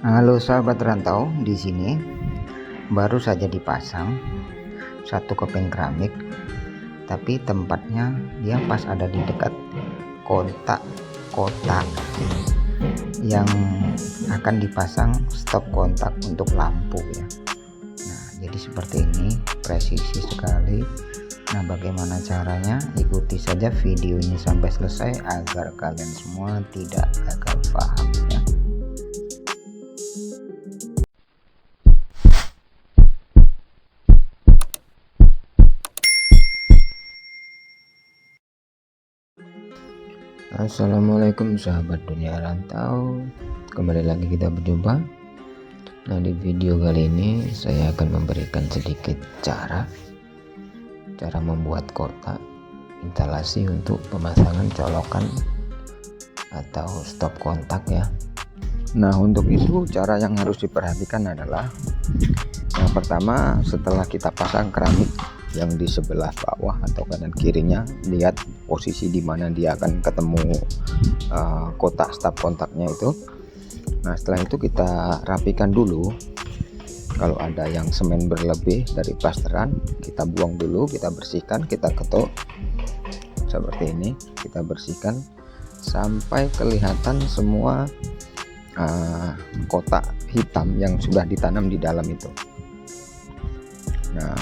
Halo sahabat rantau, di sini baru saja dipasang satu keping keramik, tapi tempatnya dia pas ada di dekat kontak kotak yang akan dipasang stop kontak untuk lampu ya. Nah, jadi seperti ini, presisi sekali. Nah, bagaimana caranya? Ikuti saja videonya sampai selesai agar kalian semua tidak gagal paham ya. Assalamualaikum sahabat dunia rantau, kembali lagi kita berjumpa. Nah, di video kali ini saya akan memberikan sedikit cara membuat kotak instalasi untuk pemasangan colokan atau stop kontak ya. Nah, untuk itu cara yang harus diperhatikan adalah yang pertama, setelah kita pasang keramik yang di sebelah bawah atau kanan kirinya, lihat posisi di mana dia akan ketemu kotak stop kontaknya itu. Nah, setelah itu kita rapikan dulu. Kalau ada yang semen berlebih dari plasteran, kita buang dulu, kita bersihkan, kita ketuk seperti ini. Kita bersihkan sampai kelihatan semua kotak hitam yang sudah ditanam di dalam itu. Nah,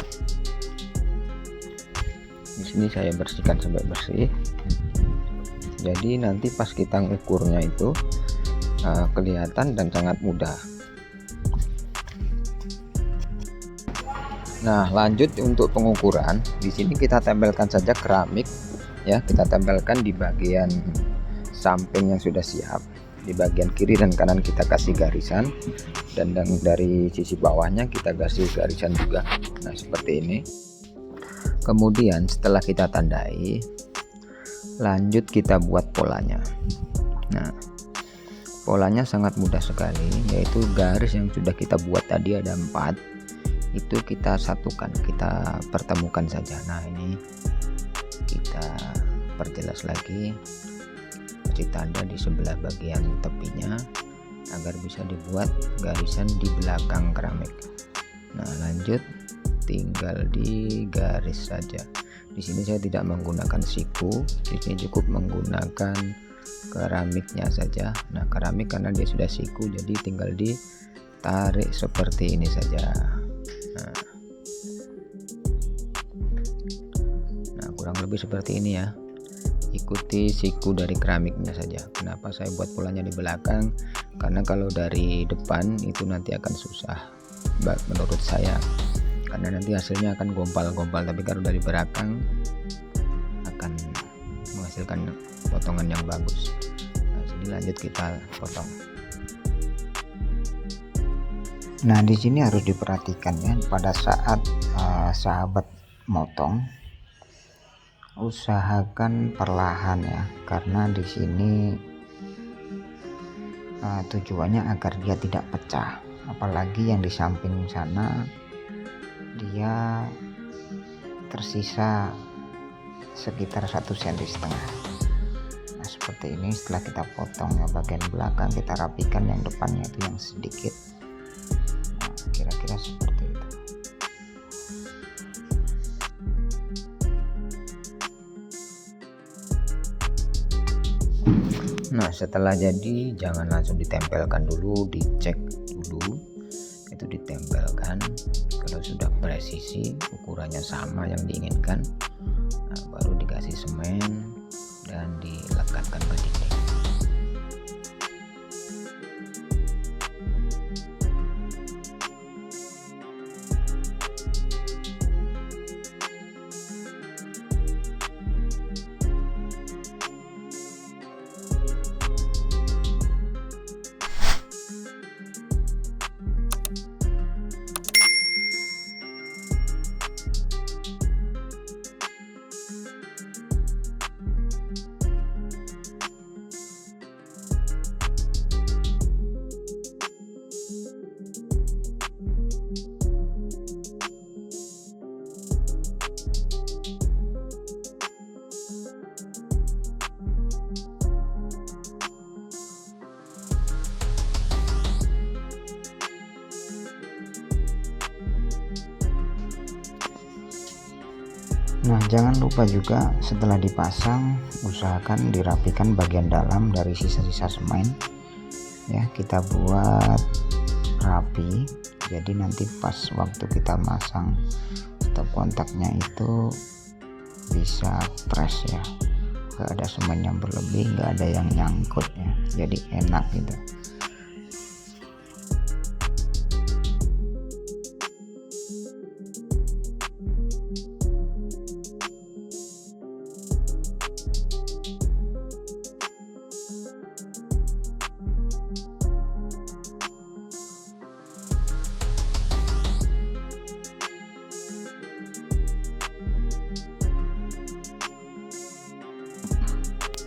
di sini saya bersihkan sampai bersih. Jadi nanti pas kita ngukurnya itu kelihatan dan sangat mudah. Nah, lanjut untuk pengukuran. Di sini kita tempelkan saja keramik ya, kita tempelkan di bagian samping yang sudah siap. Di bagian kiri dan kanan kita kasih garisan, dan dari sisi bawahnya kita kasih garisan juga. Nah, seperti ini. Kemudian setelah kita tandai, lanjut kita buat polanya. Nah, polanya sangat mudah sekali, yaitu garis yang sudah kita buat tadi ada 4, itu kita satukan, kita pertemukan saja. Nah, ini kita perjelas lagi, kasih tanda di sebelah bagian tepinya agar bisa dibuat garisan di belakang keramik. Nah, lanjut tinggal di garis saja. Di sini saya tidak menggunakan siku, di sini cukup menggunakan keramiknya saja. Nah, keramik karena dia sudah siku, jadi tinggal ditarik seperti ini saja. Nah, kurang lebih seperti ini ya. Ikuti siku dari keramiknya saja. Kenapa saya buat polanya di belakang? Karena kalau dari depan itu nanti akan susah menurut saya, karena nanti hasilnya akan gompal-gompal. Tapi kalau dari belakang akan menghasilkan potongan yang bagus. Nah, sini lanjut kita potong. Nah, di sini harus diperhatikan ya, pada saat sahabat motong, usahakan perlahan ya, karena di sini tujuannya agar dia tidak pecah. Apalagi yang di samping sana dia tersisa sekitar 1,5 cm. Nah, seperti ini. Setelah kita potong ya bagian belakang, kita rapikan yang depannya itu yang sedikit. Nah, kira-kira seperti itu. Nah, setelah jadi jangan langsung ditempelkan dulu, dicek dulu itu ditempelkan. Kalau sudah presisi, ukurannya sama yang diinginkan, nah, baru dikasih semen dan dilekatkan ke dinding. Jangan lupa juga setelah dipasang usahakan dirapikan bagian dalam dari sisa-sisa semen ya, kita buat rapi jadi nanti pas waktu kita masang stop kontaknya itu bisa fresh ya, nggak ada semen yang berlebih, nggak ada yang nyangkut ya, jadi enak gitu.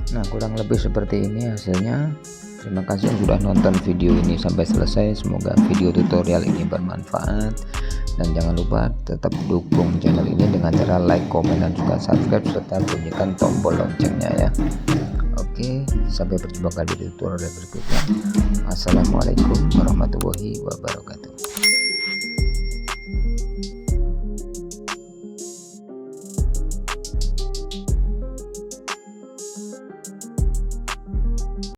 Nah, kurang lebih seperti ini hasilnya. Terima kasih yang sudah nonton video ini sampai selesai. Semoga video tutorial ini bermanfaat, dan jangan lupa tetap dukung channel ini dengan cara like, komen, dan juga subscribe serta bunyikan tombol loncengnya ya. Oke, sampai berjumpa di tutorial berikutnya. Assalamualaikum warahmatullahi wabarakatuh.